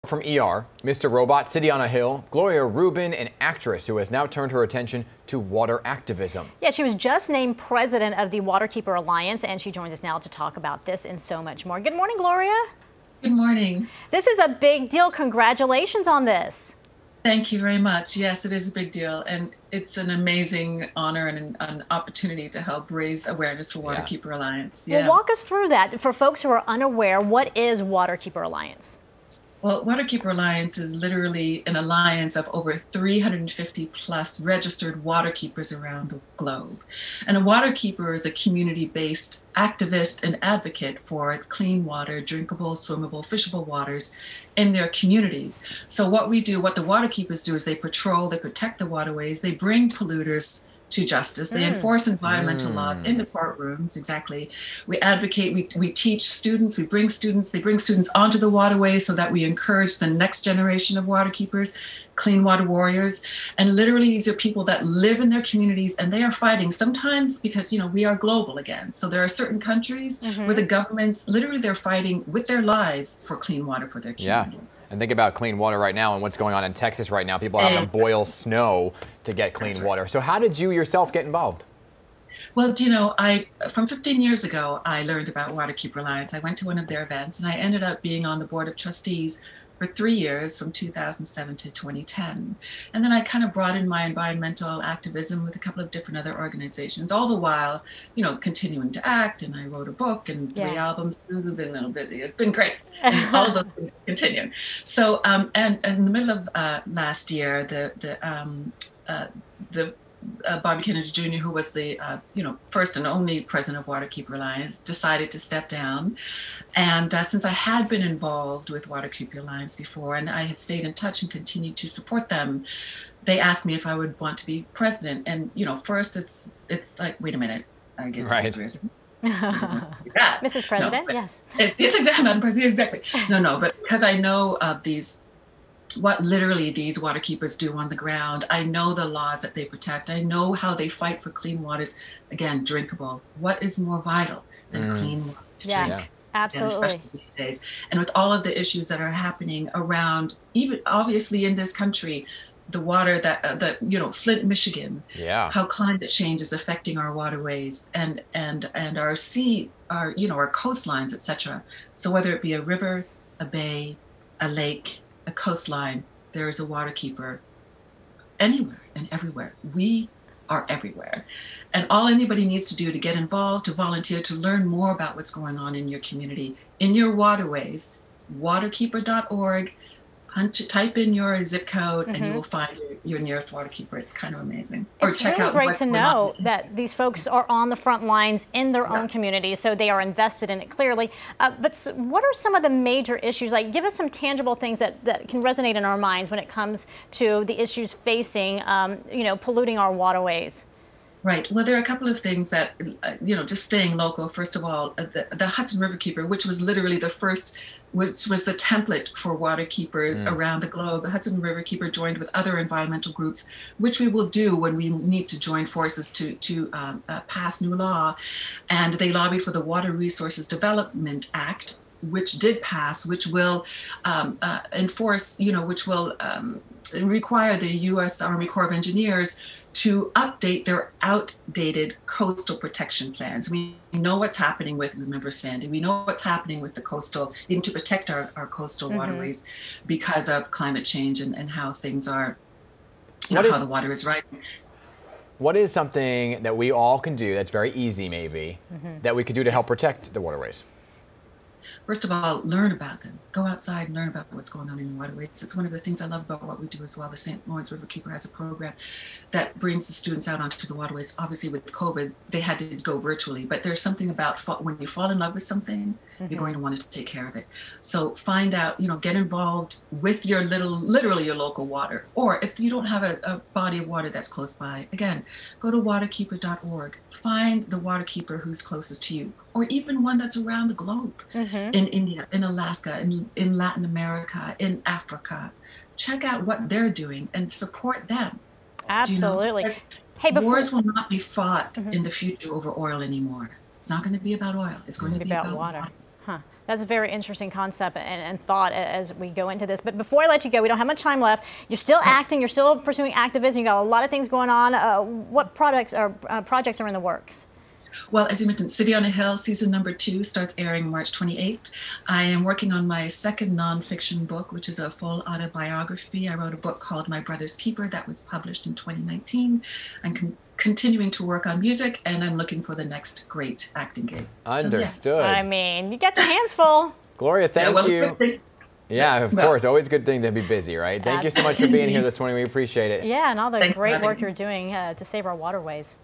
From ER, Mr. Robot, City on a Hill, Gloria Rubin, an actress who has now turned her attention to water activism. Yeah, she was just named president of the Waterkeeper Alliance, and she joins us now to talk about this and so much more. Good morning, Gloria. Good morning. This is a big deal. Congratulations on this. Thank you very much. Yes, it is a big deal, and it's an amazing honor and an opportunity to help raise awareness for Waterkeeper Alliance. Well, walk us through that. For folks who are unaware, what is Waterkeeper Alliance? Well, Waterkeeper Alliance is literally an alliance of over 350 plus registered waterkeepers around the globe. And a waterkeeper is a community-based activist and advocate for clean water, drinkable, swimmable, fishable waters in their communities. So what we do, what the waterkeepers do is they patrol, they protect the waterways, they bring polluters to justice. They enforce environmental laws in the courtrooms. Exactly. We advocate, we teach students, they bring students onto the waterways so that we encourage the next generation of waterkeepers, clean water warriors. And literally these are people that live in their communities and they are fighting sometimes because, you know, we are global again. So there are certain countries where the governments, literally they're fighting with their lives for clean water for their communities. Yeah, and think about clean water right now and what's going on in Texas right now. People are having to boil snow to get clean water. So how did you yourself get involved? Well, you know, from 15 years ago, I learned about Waterkeeper Alliance. I went to one of their events and I ended up being on the board of trustees for 3 years, from 2007 to 2010. And then I kind of brought in my environmental activism with a couple of different other organizations, all the while, you know, continuing to act. And I wrote a book and 3 albums. It's been a little busy. It's been great. And all of those things continue. So, and in the middle of last year, Bobby Kennedy Jr., who was the first and only president of Waterkeeper Alliance, decided to step down. And since I had been involved with Waterkeeper Alliance before, and I had stayed in touch and continued to support them, they asked me if I would want to be president. And you know, first it's like, wait a minute, I get to be president. Mrs. President, yes. Madam President, exactly. No, but because I know of what literally these waterkeepers do on the ground. I know the laws that they protect. I know how they fight for clean waters. Again, drinkable. What is more vital than clean water to drink? Absolutely. Especially these days. And with all of the issues that are happening around, even obviously in this country, the water Flint, Michigan, how climate change is affecting our waterways and our sea, our coastlines, etc. So whether it be a river, a bay, a lake, a coastline, there is a waterkeeper anywhere and everywhere. We are everywhere. And all anybody needs to do to get involved, to volunteer, to learn more about what's going on in your community, in your waterways, waterkeeper.org, type in your zip code and you will find your nearest waterkeeper. It's kind of amazing. It's really great to know that these folks are on the front lines in their own communities, so they are invested in it clearly. But what are some of the major issues? Like, give us some tangible things that can resonate in our minds when it comes to the issues facing, polluting our waterways. Right. Well, there are a couple of things that, just staying local. First of all, the Hudson Riverkeeper, which was literally the first, which was the template for waterkeepers around the globe. The Hudson Riverkeeper joined with other environmental groups, which we will do when we need to join forces to pass new law. And they lobby for the Water Resources Development Act, which did pass, which will enforce, which will require the U.S. Army Corps of Engineers to update their outdated coastal protection plans. We know what's happening with, remember Sandy, we know what's happening with the coastal, needing to protect our coastal waterways because of climate change and how things are, how the water is rising. What is something that we all can do that's very easy maybe, that we could do to help protect the waterways? First of all, learn about them. Go outside and learn about what's going on in the waterways. It's one of the things I love about what we do as well. The St. Lawrence Riverkeeper has a program that brings the students out onto the waterways. Obviously with COVID, they had to go virtually, but there's something about when you fall in love with something, you're going to want to take care of it. So find out, get involved with your literally your local water. Or if you don't have a body of water that's close by, again, go to waterkeeper.org. Find the waterkeeper who's closest to you, or even one that's around the globe, in India, in Alaska, in Latin America, in Africa. Check out what they're doing and support them. Absolutely. Wars will not be fought in the future over oil anymore. It's not going to be about oil. It's going to be about water. That's a very interesting concept and thought as we go into this. But before I let you go, we don't have much time left. You're still acting. You're still pursuing activism. You got a lot of things going on. What projects are in the works? Well, as you mentioned, City on a Hill season #2 starts airing March 28th. I am working on my second nonfiction book, which is a full autobiography. I wrote a book called My Brother's Keeper that was published in 2019. I'm continuing to work on music, and I'm looking for the next great acting gig. Understood. So, I mean, you got your hands full. Gloria, thank you. Yeah, of course. Always a good thing to be busy, right? Thank you so much for being here this morning. We appreciate it. Yeah, and all the Thanks great work you're doing to save our waterways.